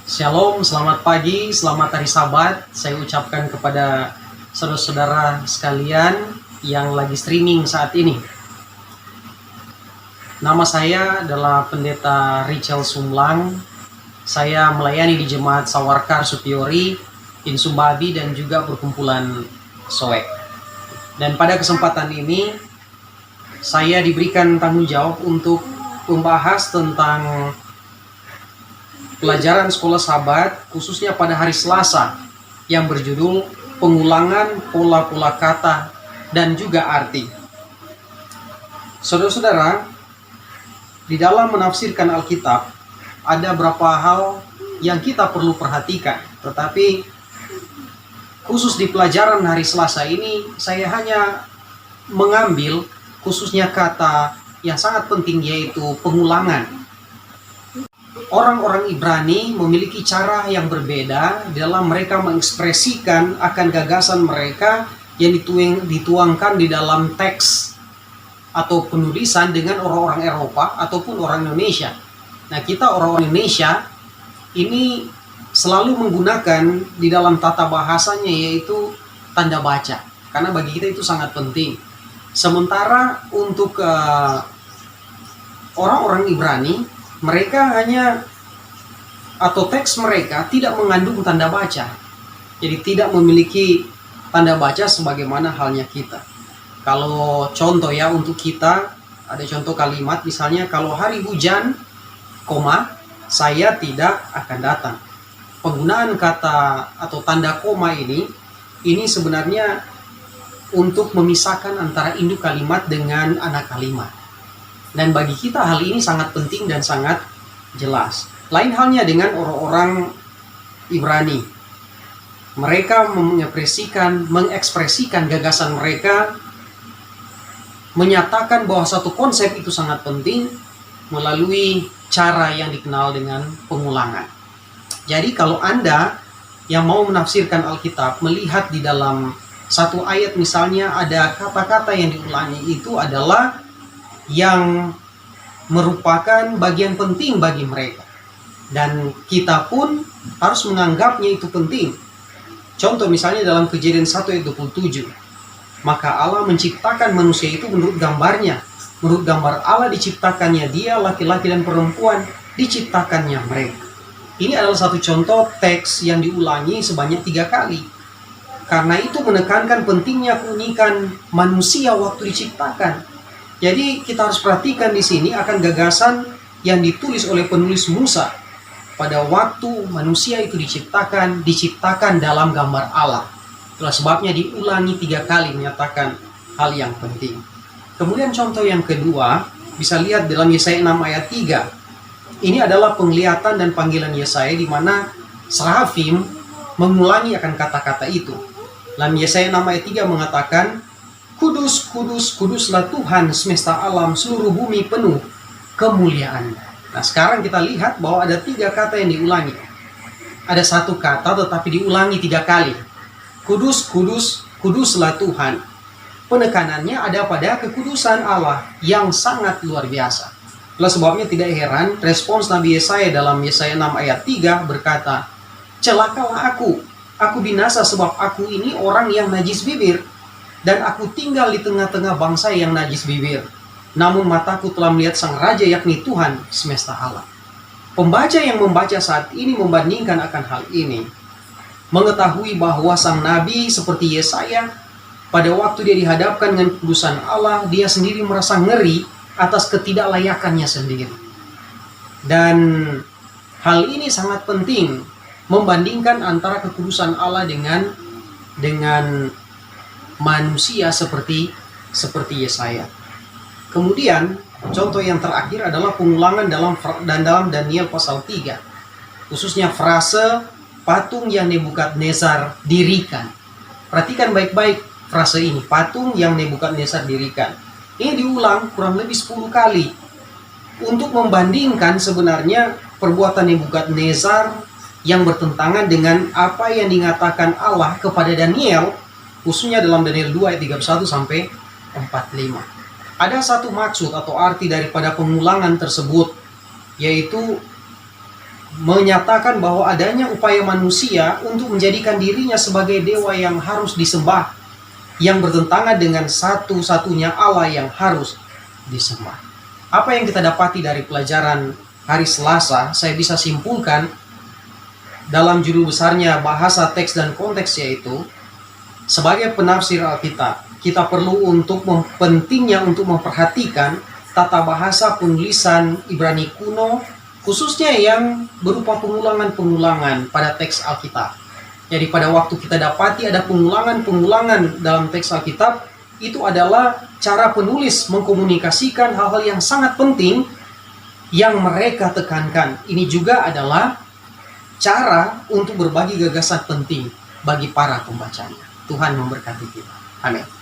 Shalom, selamat pagi, selamat hari Sabat. Saya ucapkan kepada saudara-saudara sekalian yang lagi streaming saat ini. Nama saya adalah Pendeta Richel Sumlang. Saya melayani di Jemaat Sawarkar Supiori, Insumbabi, dan juga perkumpulan Soek. Dan pada kesempatan ini, saya diberikan tanggung jawab untuk membahas tentang pelajaran sekolah Sabat, khususnya pada hari Selasa, yang berjudul pengulangan pola-pola kata dan juga arti. Saudara-saudara, di dalam menafsirkan Alkitab, ada beberapa hal yang kita perlu perhatikan. Tetapi khusus di pelajaran hari Selasa ini, saya hanya mengambil khususnya kata yang sangat penting, yaitu pengulangan. Orang-orang Ibrani memiliki cara yang berbeda dalam mereka mengekspresikan akan gagasan mereka yang dituangkan di dalam teks atau penulisan dengan orang-orang Eropa ataupun orang Indonesia. Nah, kita orang Indonesia ini selalu menggunakan di dalam tata bahasanya yaitu tanda baca, karena bagi kita itu sangat penting. Sementara untuk orang-orang Ibrani, mereka hanya atau teks mereka tidak mengandung tanda baca. Jadi tidak memiliki tanda baca sebagaimana halnya kita. Kalau contoh ya untuk kita, ada contoh kalimat misalnya, kalau hari hujan, saya tidak akan datang. Penggunaan kata atau tanda koma ini sebenarnya untuk memisahkan antara induk kalimat dengan anak kalimat. Dan bagi kita hal ini sangat penting dan sangat jelas. Lain halnya dengan orang-orang Ibrani. Mereka mengekspresikan gagasan mereka, menyatakan bahwa satu konsep itu sangat penting melalui cara yang dikenal dengan pengulangan. Jadi kalau Anda yang mau menafsirkan Alkitab, melihat di dalam satu ayat misalnya ada kata-kata yang diulangi, itu adalah yang merupakan bagian penting bagi mereka. Dan kita pun harus menganggapnya itu penting. Contoh misalnya dalam Kejadian 1 ayat 27. Maka Allah menciptakan manusia itu menurut gambarnya. Menurut gambar Allah diciptakannya dia, laki-laki dan perempuan diciptakannya mereka. Ini adalah satu contoh teks yang diulangi sebanyak 3 kali. Karena itu menekankan pentingnya keunikan manusia waktu diciptakan. Jadi kita harus perhatikan di sini akan gagasan yang ditulis oleh penulis Musa. Pada waktu manusia itu diciptakan dalam gambar Allah. Itulah sebabnya diulangi 3 kali menyatakan hal yang penting. Kemudian contoh yang kedua, bisa lihat dalam Yesaya 6 ayat 3. Ini adalah penglihatan dan panggilan Yesaya di mana Serafim mengulangi akan kata-kata itu. Dalam Yesaya 6 ayat 3 mengatakan, Kudus, kudus, kuduslah Tuhan semesta alam, seluruh bumi penuh kemuliaan. Nah, sekarang kita lihat bahwa ada 3 kata yang diulangi. Ada satu kata tetapi diulangi 3 kali. Kudus, kudus, kuduslah Tuhan. Penekanannya ada pada kekudusan Allah yang sangat luar biasa. Itulah sebabnya tidak heran respons Nabi Yesaya dalam Yesaya 6 ayat 3 berkata, celakalah aku binasa sebab aku ini orang yang najis bibir. Dan aku tinggal di tengah-tengah bangsa yang najis bibir. Namun mataku telah melihat Sang Raja, yakni Tuhan semesta alam. Pembaca yang membaca saat ini membandingkan akan hal ini, mengetahui bahwa Sang Nabi seperti Yesaya, pada waktu dia dihadapkan dengan kekudusan Allah, dia sendiri merasa ngeri atas ketidaklayakannya sendiri. Dan hal ini sangat penting, membandingkan antara kekudusan Allah dengan manusia seperti Yesaya. Kemudian contoh yang terakhir adalah pengulangan dalam Daniel pasal 3. Khususnya frase patung yang Nebukadnezar dirikan. Perhatikan baik-baik frase ini, patung yang Nebukadnezar dirikan. Ini diulang kurang lebih 10 kali. Untuk membandingkan sebenarnya perbuatan Nebukadnezar yang bertentangan dengan apa yang dikatakan Allah kepada Daniel, khususnya dalam Daniel 2 ayat 31 sampai 45. Ada satu maksud atau arti daripada pengulangan tersebut, yaitu menyatakan bahwa adanya upaya manusia untuk menjadikan dirinya sebagai dewa yang harus disembah, yang bertentangan dengan satu-satunya Allah yang harus disembah. Apa yang kita dapati dari pelajaran hari Selasa, saya bisa simpulkan dalam judul besarnya bahasa teks dan konteks, yaitu sebagai penafsir Alkitab, kita perlu untuk pentingnya untuk memperhatikan tata bahasa penulisan Ibrani kuno, khususnya yang berupa pengulangan-pengulangan pada teks Alkitab. Jadi pada waktu kita dapati ada pengulangan-pengulangan dalam teks Alkitab, itu adalah cara penulis mengkomunikasikan hal-hal yang sangat penting yang mereka tekankan. Ini juga adalah cara untuk berbagi gagasan penting bagi para pembacanya. Tuhan memberkati kita. Amin.